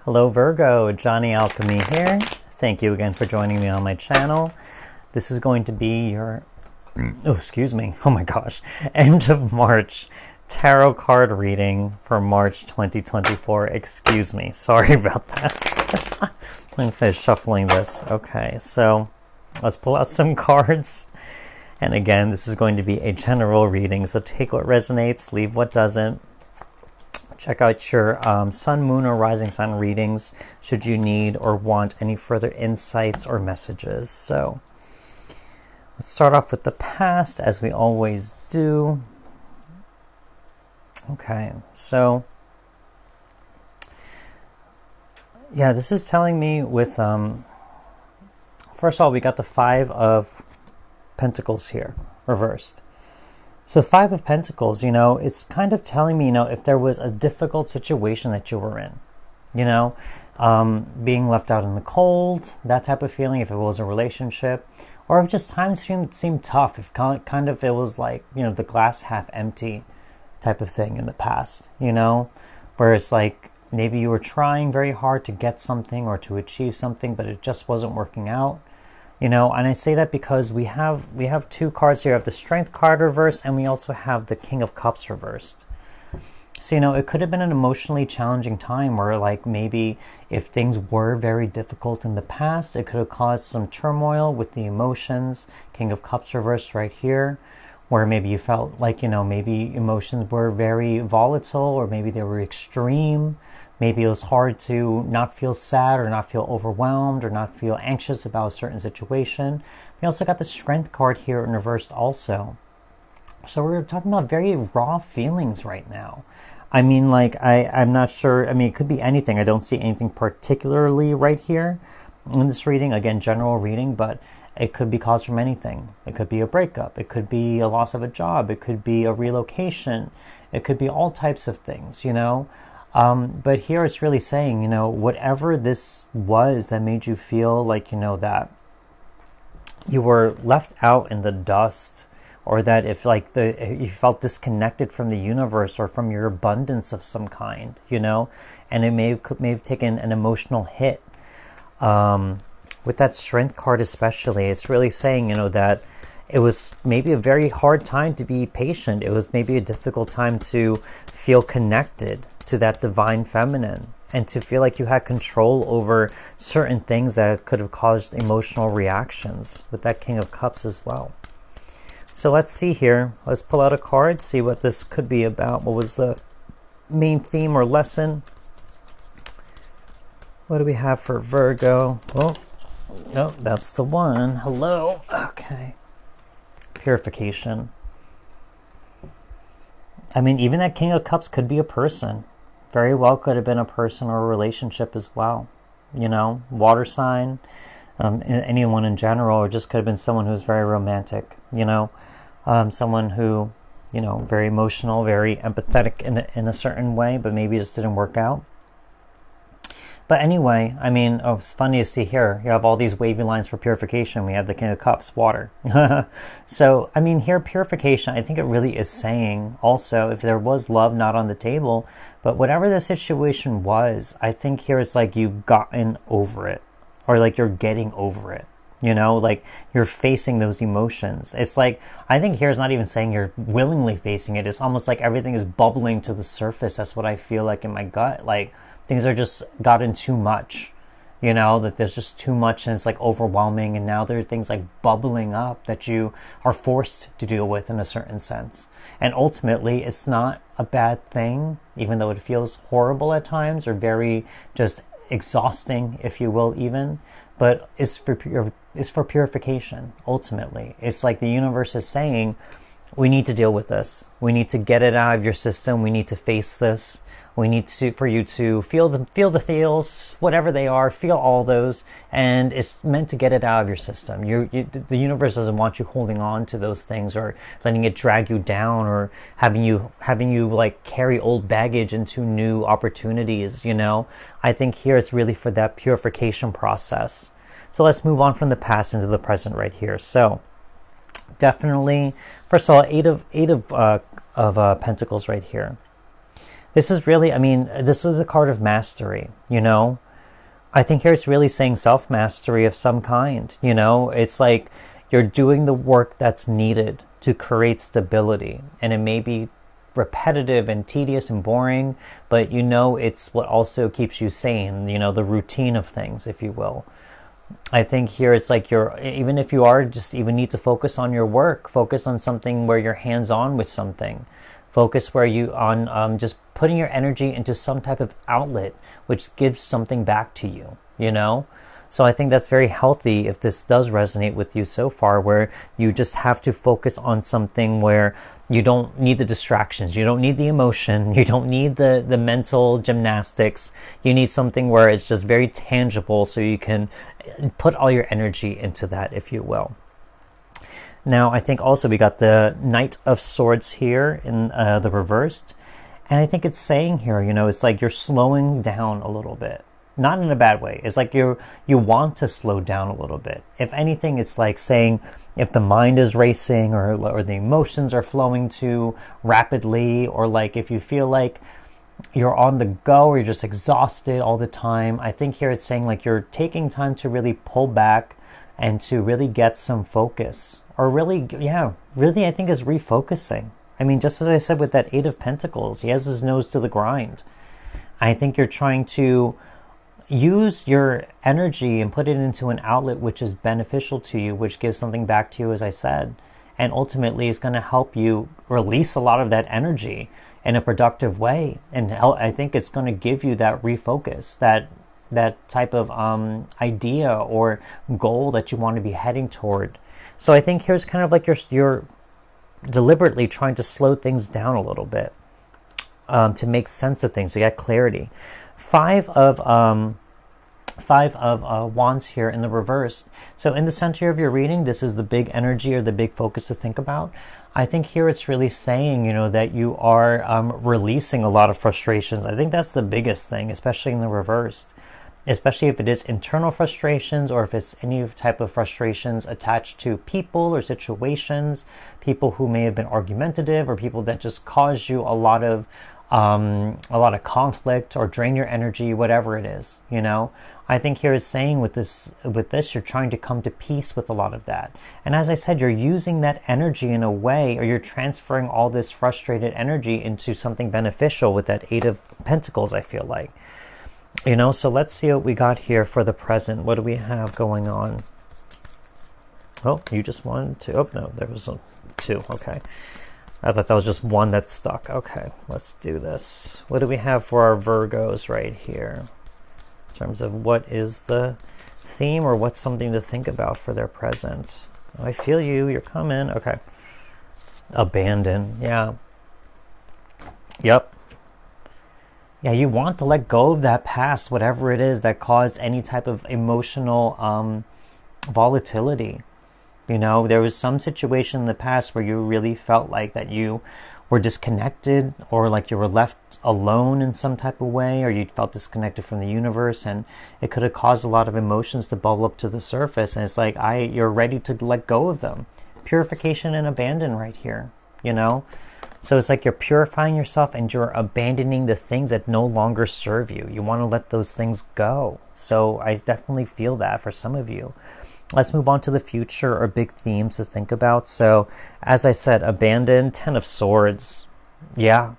Hello Virgo, Johnny Alchemy here. Thank you again for joining me on my channel. This is going to be your, oh my gosh, end of March tarot card reading for March 2024. Excuse me, sorry about that. Let me finish shuffling this. Okay, so let's pull out some cards. And again, this is going to be a general reading, so take what resonates, leave what doesn't. Check out your sun, moon, or rising sign readings should you need or want any further insights or messages. So let's start off with the past, as we always do. Okay, so yeah, this is telling me with, first of all, we got the Five of Pentacles here, reversed. So Five of Pentacles, you know, it's kind of telling me, you know, if there was a difficult situation that you were in, you know, being left out in the cold, that type of feeling, if it was a relationship, or if just times seemed tough, if kind of it was like, you know, the glass half empty type of thing in the past, you know, where it's like maybe you were trying very hard to get something or to achieve something, but it just wasn't working out. You know, and I say that because we have two cards here. We have the Strength card reversed, and we also have the King of Cups reversed. So, you know, it could have been an emotionally challenging time where, like, maybe if things were very difficult in the past, it could have caused some turmoil with the emotions. King of Cups reversed right here, where maybe you felt like, you know, maybe emotions were very volatile, or maybe they were extreme. Maybe it was hard to not feel sad or not feel overwhelmed or not feel anxious about a certain situation. We also got the Strength card here in reversed also. So we're talking about very raw feelings right now. I mean, like, I'm not sure. I mean, it could be anything. I don't see anything particularly right here in this reading. Again, general reading, but it could be caused from anything. It could be a breakup. It could be a loss of a job. It could be a relocation. It could be all types of things, you know. But here it's really saying, you know, whatever this was that made you feel like, you know, that you were left out in the dust, or that if like you felt disconnected from the universe or from your abundance of some kind, you know, and it may have taken an emotional hit. With that Strength card especially, it's really saying, you know, that it was maybe a very hard time to be patient. It was maybe a difficult time to feel connected to that divine feminine and to feel like you had control over certain things that could have caused emotional reactions with that King of Cups as well. So let's see here. Let's pull out a card, see what this could be about. What was the main theme or lesson? What do we have for Virgo? Oh, no, that's the one. Hello. Okay. Purification. I mean, even that King of Cups could be a person. Very well could have been a person or a relationship as well. You know, water sign, anyone in general, or just could have been someone who's very romantic, you know, someone who, you know, very emotional, very empathetic in a certain way, but maybe it just didn't work out. But anyway, I mean, it's funny to see here. You have all these wavy lines for purification. We have the King of Cups, water. So, I mean, here, purification, I think it really is saying also, if there was love not on the table, but whatever the situation was, I think here it's like you've gotten over it, or like you're getting over it. You know, like you're facing those emotions. It's like, I think here is not even saying you're willingly facing it. It's almost like everything is bubbling to the surface. That's what I feel like in my gut. Like, things are just gotten too much, you know, that there's just too much and it's like overwhelming. And now there are things like bubbling up that you are forced to deal with in a certain sense. And ultimately, it's not a bad thing, even though it feels horrible at times or very just exhausting, if you will, even. But it's for purification, ultimately. It's like the universe is saying, we need to deal with this. We need to get it out of your system. We need to face this. We need for you to feel the feels, whatever they are, feel all those, and it's meant to get it out of your system. The universe doesn't want you holding on to those things or letting it drag you down or having you like carry old baggage into new opportunities. You know, I think here it's really for that purification process. So let's move on from the past into the present right here. So definitely, first of all, eight of Pentacles right here. This is really, I mean, this is a card of mastery, you know? I think here it's really saying self-mastery of some kind, you know? It's like you're doing the work that's needed to create stability. And it may be repetitive and tedious and boring, but you know it's what also keeps you sane, you know, the routine of things, if you will. I think here it's like you're, even if you are just even need to focus on your work, focus on something where you're hands-on with something. Focus where you on just putting your energy into some type of outlet which gives something back to you, you know? So I think that's very healthy if this does resonate with you so far, where you just have to focus on something where you don't need the distractions, you don't need the emotion, you don't need the mental gymnastics. You need something where it's just very tangible so you can put all your energy into that, if you will. Now, I think also we got the Knight of Swords here in the reversed. And I think it's saying here, you know, it's like you're slowing down a little bit. Not in a bad way. It's like you want to slow down a little bit. If anything, it's like saying if the mind is racing or the emotions are flowing too rapidly, or like if you feel like you're on the go or you're just exhausted all the time. I think here it's saying like you're taking time to really pull back and to really get some focus. Or really, yeah, really I think is refocusing. I mean, just as I said with that Eight of Pentacles, he has his nose to the grind. I think you're trying to use your energy and put it into an outlet which is beneficial to you, which gives something back to you, as I said. And ultimately is going to help you release a lot of that energy in a productive way. And I think it's going to give you that refocus, that type of idea or goal that you want to be heading toward. So I think here's kind of like you're deliberately trying to slow things down a little bit to make sense of things, to get clarity. Five of Wands here in the reverse. So in the center of your reading, this is the big energy or the big focus to think about. I think here it's really saying, you know, that you are releasing a lot of frustrations. I think that's the biggest thing, especially in the reverse. Especially if it is internal frustrations or if it's any type of frustrations attached to people or situations, people who may have been argumentative or people that just cause you a lot of conflict or drain your energy, whatever it is, you know. I think here it's saying with this, you're trying to come to peace with a lot of that. And as I said, you're using that energy in a way, or you're transferring all this frustrated energy into something beneficial with that Eight of Pentacles, I feel like. You know, so let's see what we got here for the present. What do we have going on? Oh, you just wanted to... Oh, no, there was two. Okay. I thought that was just one that stuck. Okay, let's do this. What do we have for our Virgos right here? In terms of what is the theme or what's something to think about for their present. Oh, I feel you. You're coming. Okay. Abandon. Yeah. Yep. Yeah, you want to let go of that past, whatever it is that caused any type of emotional volatility. You know, there was some situation in the past where you really felt like that you were disconnected, or like you were left alone in some type of way, or you felt disconnected from the universe, and it could have caused a lot of emotions to bubble up to the surface. And it's like you're ready to let go of them. Purification and abandon right here, you know? So it's like you're purifying yourself and you're abandoning the things that no longer serve you. You want to let those things go. So I definitely feel that for some of you. Let's move on to the future or big themes to think about. So as I said, abandon, Ten of Swords. Yeah.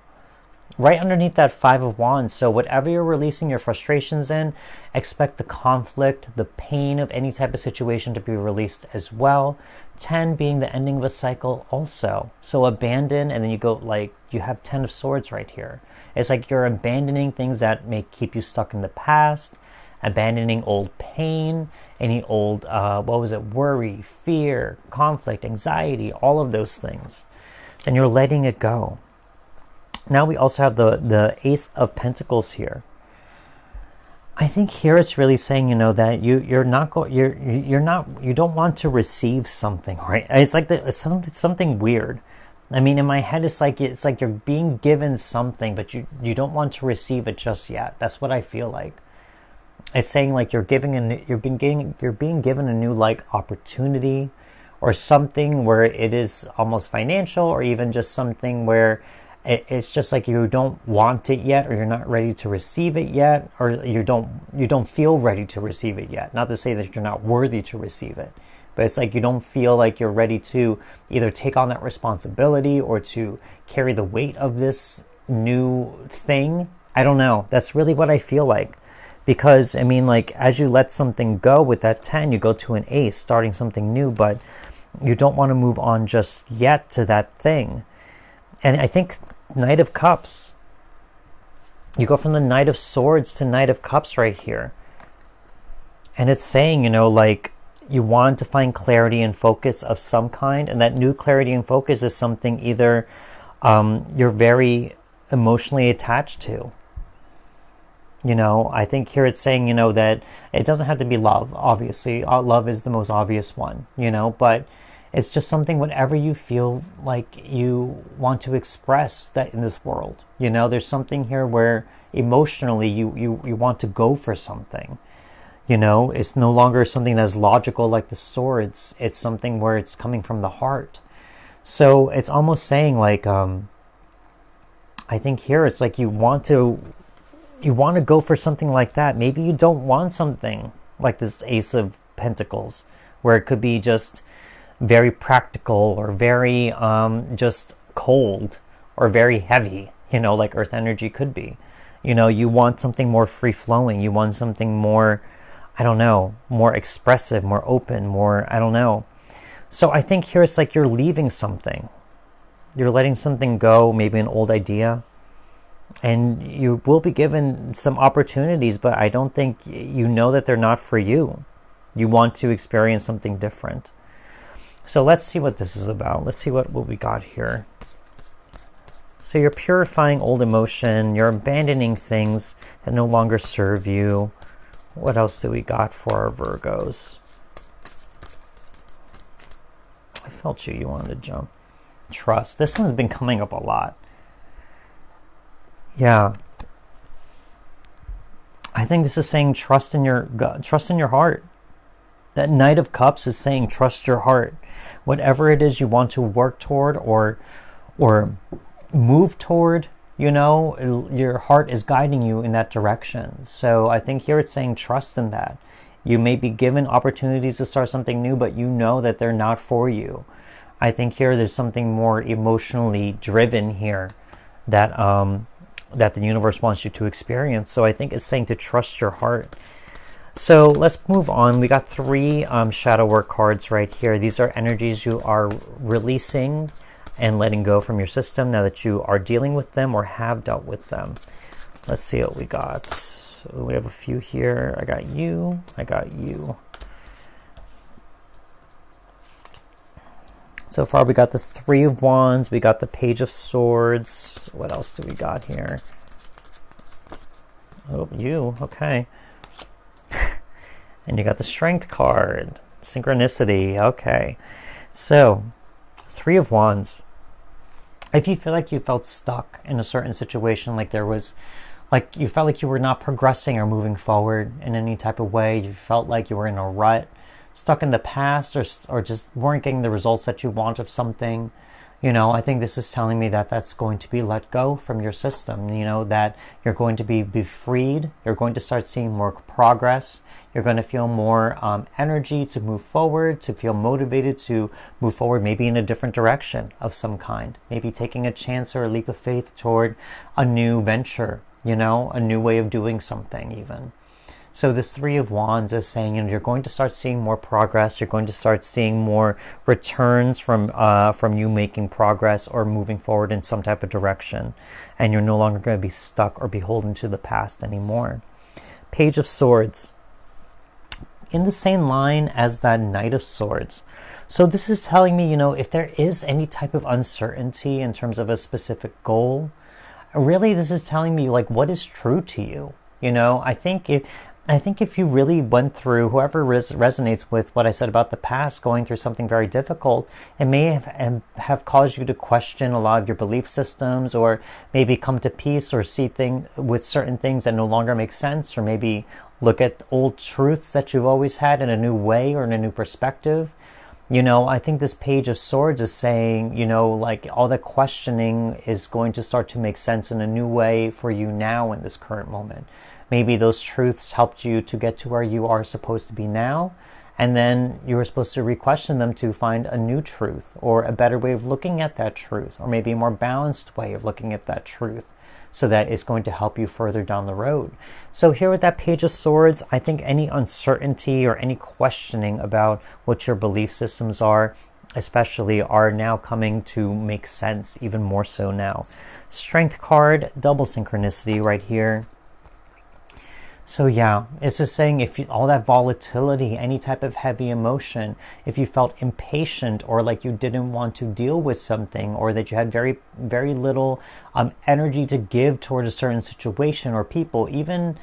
Right underneath that Five of Wands. So whatever you're releasing your frustrations in, expect the conflict, the pain of any type of situation to be released as well. 10 being the ending of a cycle also. So abandon, and then you go like, you have 10 of Swords right here. It's like you're abandoning things that may keep you stuck in the past, abandoning old pain, any old, worry, fear, conflict, anxiety, all of those things. And you're letting it go. Now we also have the Ace of Pentacles here. I think here it's really saying, you know, that you don't want to receive something, right? It's like something weird. I mean, in my head, it's like you're being given something, but you don't want to receive it just yet. That's what I feel like. It's saying like you're being given a new like opportunity, or something where it is almost financial, or even just something where It's just like you don't want it yet, or you're not ready to receive it yet, or you don't feel ready to receive it yet. Not to say that you're not worthy to receive it, but it's like you don't feel like you're ready to either take on that responsibility or to carry the weight of this new thing. I don't know. That's really what I feel like. Because, I mean, like, as you let something go with that 10, you go to an ace, starting something new, but you don't want to move on just yet to that thing. And I think Knight of Cups, you go from the Knight of Swords to Knight of Cups right here. And it's saying, you know, like, you want to find clarity and focus of some kind. And that new clarity and focus is something either you're very emotionally attached to. You know, I think here it's saying, you know, that it doesn't have to be love, obviously. Love is the most obvious one, you know, but it's just something, whatever you feel like you want to express that in this world. You know, there's something here where emotionally you want to go for something. You know, it's no longer something that's logical like the swords. It's something where it's coming from the heart. So it's almost saying like, I think here it's like you want to go for something like that. Maybe you don't want something like this Ace of Pentacles, where it could be just very practical or very just cold or very heavy, you know, like Earth energy could be. You know, you want something more free-flowing. You want something more, I don't know, more expressive, more open, more, I don't know. So I think here it's like you're leaving something. You're letting something go, maybe an old idea. And you will be given some opportunities, but I don't think you know that they're not for you. You want to experience something different. So let's see what this is about. Let's see what we got here. So you're purifying old emotion. You're abandoning things that no longer serve you. What else do we got for our Virgos? I felt you wanted to jump. Trust. This one's been coming up a lot. Yeah, I think this is saying trust in your gut, trust in your heart. That Knight of Cups is saying trust your heart. Whatever it is you want to work toward or move toward, you know, your heart is guiding you in that direction. So I think here it's saying trust in that. You may be given opportunities to start something new, but you know that they're not for you. I think here there's something more emotionally driven here that the universe wants you to experience. So I think it's saying to trust your heart. So let's move on. We got 3 shadow work cards right here. These are energies you are releasing and letting go from your system now that you are dealing with them or have dealt with them. Let's see what we got. So we have a few here. I got you. I got you. So far we got the 3 of Wands. We got the Page of Swords. What else do we got here? Oh, you. Okay. And you got the Strength card. Synchronicity. Okay. So, 3 of Wands. If you feel like you felt stuck in a certain situation, like there was, like you felt like you were not progressing or moving forward in any type of way, you felt like you were in a rut, stuck in the past, or just weren't getting the results that you want of something, you know, I think this is telling me that that's going to be let go from your system, you know, that you're going to be freed, you're going to start seeing more progress, you're going to feel more energy to move forward, to feel motivated to move forward, maybe in a different direction of some kind, maybe taking a chance or a leap of faith toward a new venture, you know, a new way of doing something even. So this 3 of Wands is saying, you know, you're going to start seeing more progress. You're going to start seeing more returns from you making progress or moving forward in some type of direction. And you're no longer going to be stuck or beholden to the past anymore. Page of Swords. In the same line as that Knight of Swords. So this is telling me, you know, if there is any type of uncertainty in terms of a specific goal, really this is telling me, like, what is true to you? You know, I think if you really went through, whoever resonates with what I said about the past, going through something very difficult, it may have caused you to question a lot of your belief systems, or maybe come to peace or see with certain things that no longer make sense, or maybe look at old truths that you've always had in a new way or in a new perspective. You know, I think this Page of Swords is saying, you know, like all the questioning is going to start to make sense in a new way for you now in this current moment. Maybe those truths helped you to get to where you are supposed to be now, and then you were supposed to re-question them to find a new truth or a better way of looking at that truth, or maybe a more balanced way of looking at that truth, so that it's going to help you further down the road. So here with that Page of Swords, I think any uncertainty or any questioning about what your belief systems are, especially, are now coming to make sense even more so now. Strength card, double synchronicity right here. So yeah, it's just saying if you, all that volatility, any type of heavy emotion, if you felt impatient or like you didn't want to deal with something, or that you had very, very little energy to give toward a certain situation or people, even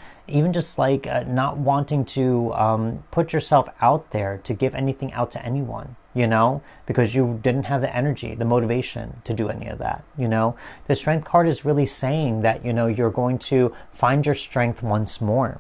just like not wanting to put yourself out there to give anything out to anyone, you know, because you didn't have the energy, the motivation to do any of that, you know. The Strength card is really saying that, you know, you're going to find your strength once more.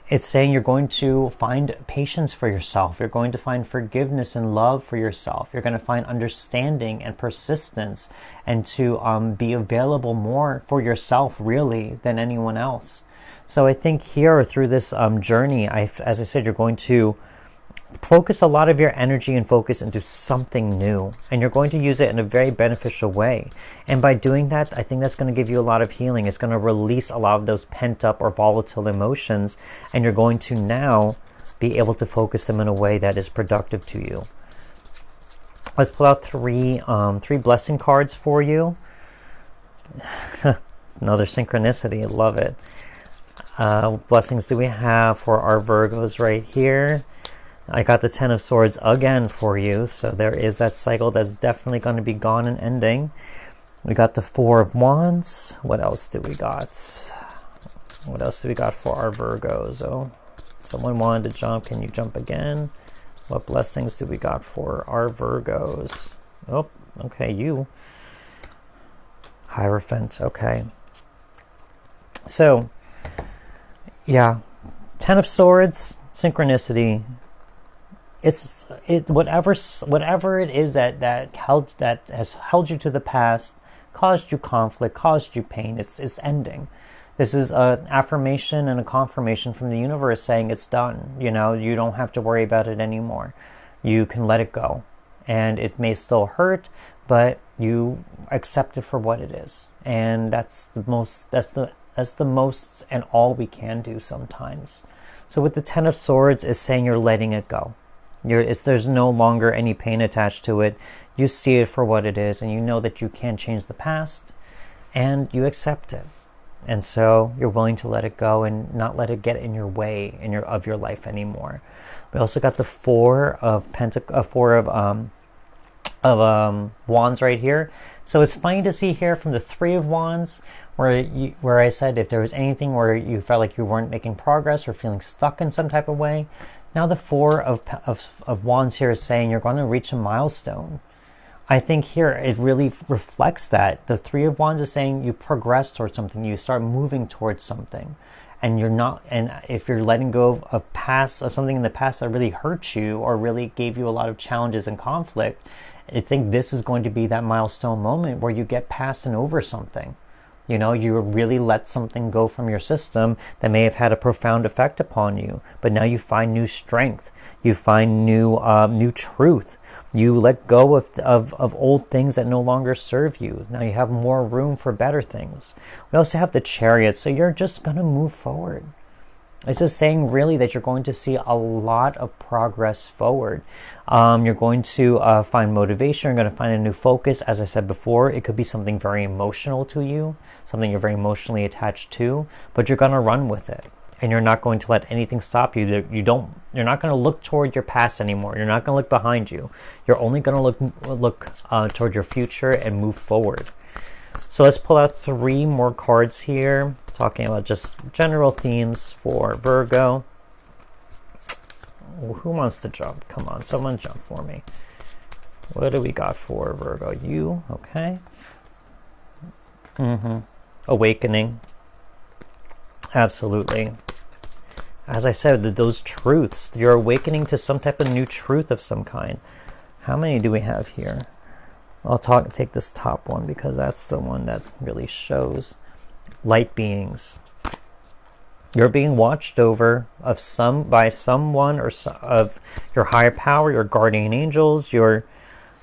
It's saying you're going to find patience for yourself. You're going to find forgiveness and love for yourself. You're going to find understanding and persistence, and to be available more for yourself, really, than anyone else. So I think here, through this journey, as I said, you're going to focus a lot of your energy and focus into something new, and you're going to use it in a very beneficial way. And by doing that, I think that's going to give you a lot of healing. It's going to release a lot of those pent up or volatile emotions, and you're going to now be able to focus them in a way that is productive to you. Let's pull out three blessing cards for you. Another synchronicity. I love it. Blessings do we have for our Virgos right here? I got the Ten of Swords again for you, so there is that cycle that's definitely going to be gone and ending. We got the Four of Wands. What else do we got? What else do we got for our Virgos? Oh, someone wanted to jump. Can you jump again? What blessings do we got for our Virgos? Oh, okay, you. Hierophant, okay. So, yeah, Ten of Swords, synchronicity. Whatever it is that has held you to the past, caused you conflict, caused you pain, it's ending. This is an affirmation and a confirmation from the universe saying it's done. You know, you don't have to worry about it anymore. You can let it go, and it may still hurt, but you accept it for what it is, and that's the most and all we can do sometimes. So with the Ten of Swords, it's saying you're letting it go. There's no longer any pain attached to it. You see it for what it is, and you know that you can't change the past, and you accept it. And so you're willing to let it go and not let it get in your way of your life anymore. We also got the Four of Wands right here. So it's funny to see here from the Three of Wands, where I said if there was anything where you felt like you weren't making progress or feeling stuck in some type of way. Now the Four of Wands here is saying you're going to reach a milestone. I think here it really reflects that. The Three of Wands is saying you progress towards something, you start moving towards something, and you're not. And if you're letting go of something in the past that really hurt you or really gave you a lot of challenges and conflict, I think this is going to be that milestone moment where you get past and over something. You know, you really let something go from your system that may have had a profound effect upon you, but now you find new strength. You find new truth. You let go of old things that no longer serve you. Now you have more room for better things. We also have the Chariot, so you're just going to move forward. This is saying really that you're going to see a lot of progress forward. You're going to find motivation. You're going to find a new focus. As I said before, it could be something very emotional to you, something you're very emotionally attached to, but you're going to run with it. And you're not going to let anything stop you. You're not going to look toward your past anymore. You're not going to look behind you. You're only going to look toward your future and move forward. So let's pull out three more cards here, talking about just general themes for Virgo. Who wants to jump? Come on, someone jump for me. What do we got for Virgo? You, okay. Awakening. Absolutely. As I said, those truths, you're awakening to some type of new truth of some kind. How many do we have here? I'll take this top one because that's the one that really shows. Light beings. You're being watched over by someone or of your higher power, your guardian angels, your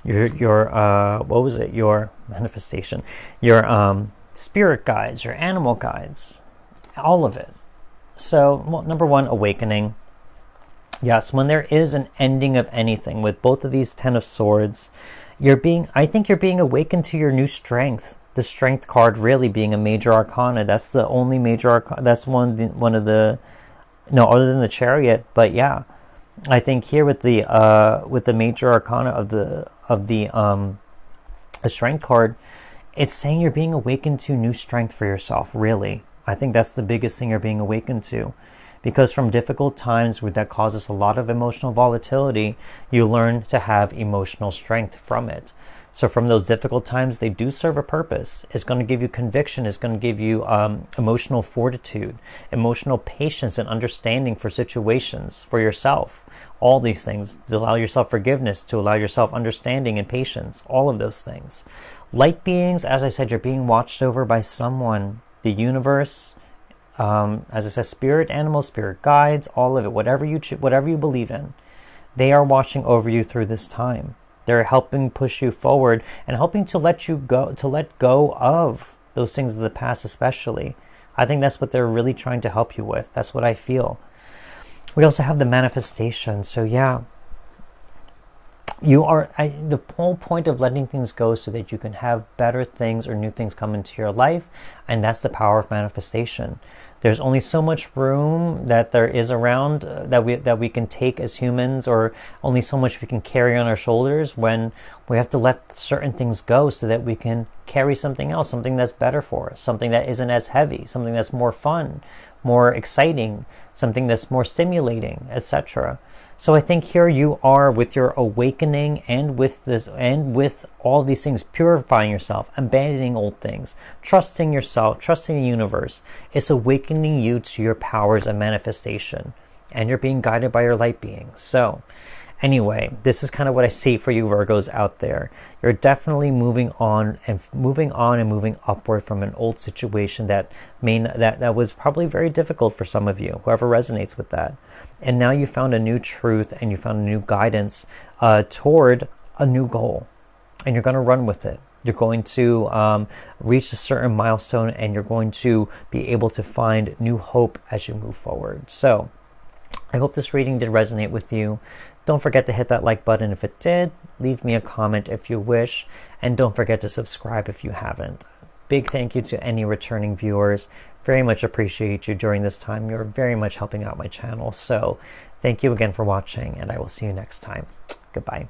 what was it? Your manifestation, your spirit guides, your animal guides, all of it. So, well, number one, awakening. Yes, when there is an ending of anything with both of these 10 of Swords, I think you're being awakened to your new strength. The Strength card really being a major arcana. That's the only major arcana. That's one of the, no, other than the Chariot. But yeah, I think here with the major arcana of the Strength card, it's saying you're being awakened to new strength for yourself. Really, I think that's the biggest thing you're being awakened to. Because from difficult times that causes a lot of emotional volatility, you learn to have emotional strength from it. So from those difficult times, they do serve a purpose. It's going to give you conviction. It's going to give you emotional fortitude, emotional patience and understanding for situations, for yourself. All these things, to allow yourself forgiveness, to allow yourself understanding and patience, all of those things. Light beings, as I said, you're being watched over by someone, the universe, as I said, spirit animals, spirit guides, all of it, whatever you believe in, they are watching over you through this time. They're helping push you forward and helping to let go of those things of the past, especially. I think that's what they're really trying to help you with. That's what I feel. We also have the manifestation. So yeah, the whole point of letting things go so that you can have better things or new things come into your life, and that's the power of manifestation. There's only so much room that there is around that we can take as humans, or only so much we can carry on our shoulders, when we have to let certain things go so that we can carry something else, something that's better for us, something that isn't as heavy, something that's more fun, more exciting, something that's more stimulating, etc. So I think here you are with your awakening, and with all these things, purifying yourself, abandoning old things, trusting yourself, trusting the universe. It's awakening you to your powers of manifestation, and you're being guided by your light being. So anyway, this is kind of what I see for you Virgos out there. You're definitely moving on and moving upward from an old situation that was probably very difficult for some of you, whoever resonates with that. And now you found a new truth, and you found a new guidance toward a new goal, and you're going to run with it. You're going to reach a certain milestone, and you're going to be able to find new hope as you move forward. So I hope this reading did resonate with you. Don't forget to hit that like button if it did. Leave me a comment if you wish. And don't forget to subscribe if you haven't. Big thank you to any returning viewers. Very much appreciate you during this time. You're very much helping out my channel. So thank you again for watching, and I will see you next time. Goodbye.